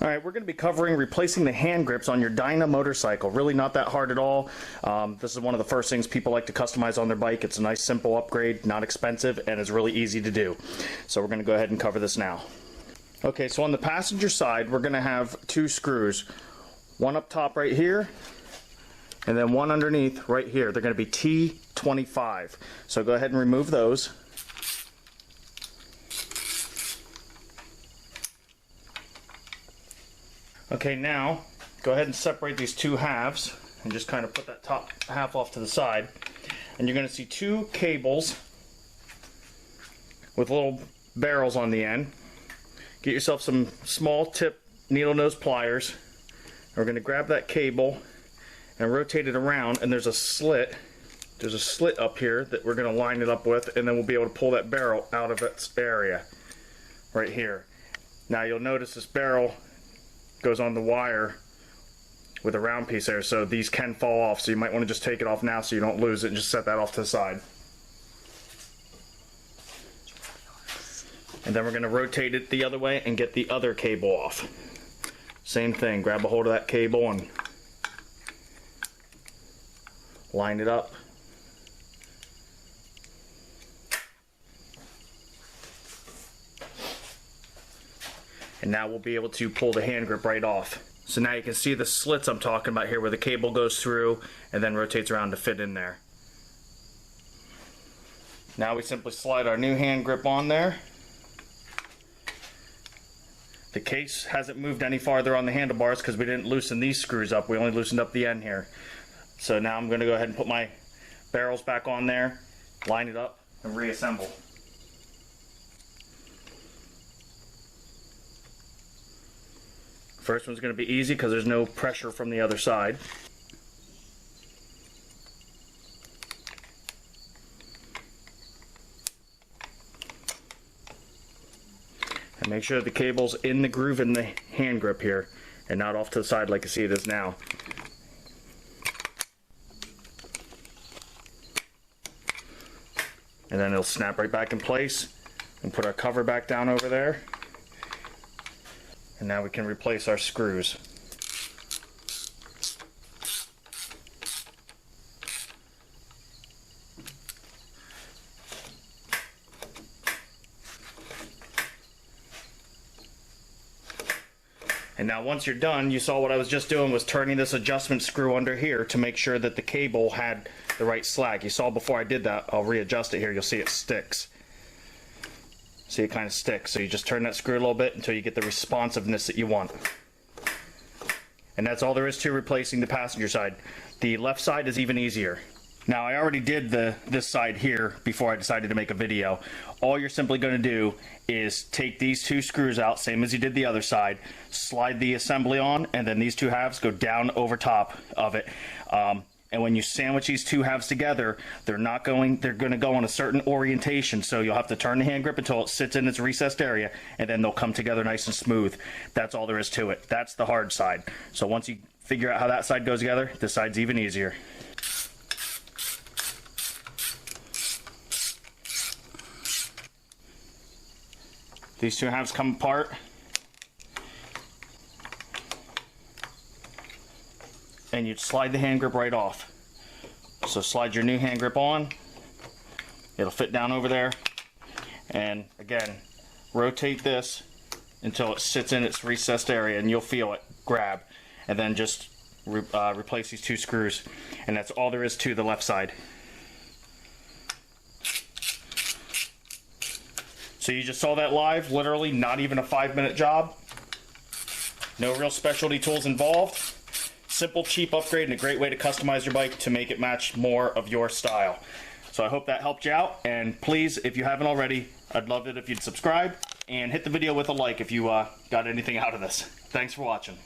Alright, we're going to be covering replacing the hand grips on your Dyna motorcycle. Really not that hard at all. This is one of the first things people like to customize on their bike. It's a nice simple upgrade, not expensive, and is really easy to do. So we're going to go ahead and cover this now. Okay, so on the passenger side, we're going to have two screws. One up top right here, and then one underneath right here. They're going to be T25. So go ahead and remove those. Okay, now go ahead and separate these two halves and just kind of put that top half off to the side. And you're going to see two cables with little barrels on the end. Get yourself some small tip needle nose pliers. And we're going to grab that cable and rotate it around, and there's a slit. There's a slit up here that we're going to line it up with, and then we'll be able to pull that barrel out of its area right here. Now you'll notice this barrel goes on the wire with a round piece there, so these can fall off, so you might want to just take it off now so you don't lose it, and just set that off to the side. And then we're going to rotate it the other way and get the other cable off. Same thing, grab a hold of that cable and line it up. And now we'll be able to pull the hand grip right off. So now you can see the slits I'm talking about here, where the cable goes through and then rotates around to fit in there. Now we simply slide our new hand grip on there. The case hasn't moved any farther on the handlebars because we didn't loosen these screws up. We only loosened up the end here. So now I'm going to go ahead and put my barrels back on there, line it up, and reassemble. First one's going to be easy because there's no pressure from the other side. And make sure the cable's in the groove in the hand grip here and not off to the side like you see it is now. And then it'll snap right back in place, and put our cover back down over there. And now we can replace our screws. And now once you're done, you saw what I was just doing was turning this adjustment screw under here to make sure that the cable had the right slack. You saw before I did that, I'll readjust it here, you'll see it sticks. See, it kind of sticks. So you just turn that screw a little bit until you get the responsiveness that you want. And that's all there is to replacing the passenger side. The left side is even easier. Now I already did this side here before I decided to make a video. All you're simply going to do is take these two screws out, same as you did the other side, slide the assembly on, and then these two halves go down over top of it. And when you sandwich these two halves together, they're going to go in a certain orientation. So you'll have to turn the hand grip until it sits in its recessed area, and then they'll come together nice and smooth. That's all there is to it. That's the hard side. So once you figure out how that side goes together, this side's even easier. These two halves come apart. And you'd slide the hand grip right off. So slide your new hand grip on. It'll fit down over there. And again, rotate this until it sits in its recessed area, and you'll feel it grab. And then just replace these two screws. And that's all there is to the left side. So you just saw that live, literally not even a 5-minute job. No real specialty tools involved. Simple, cheap upgrade, and a great way to customize your bike to make it match more of your style. So I hope that helped you out, and please, if you haven't already, I'd love it if you'd subscribe and hit the video with a like if you got anything out of this. Thanks for watching.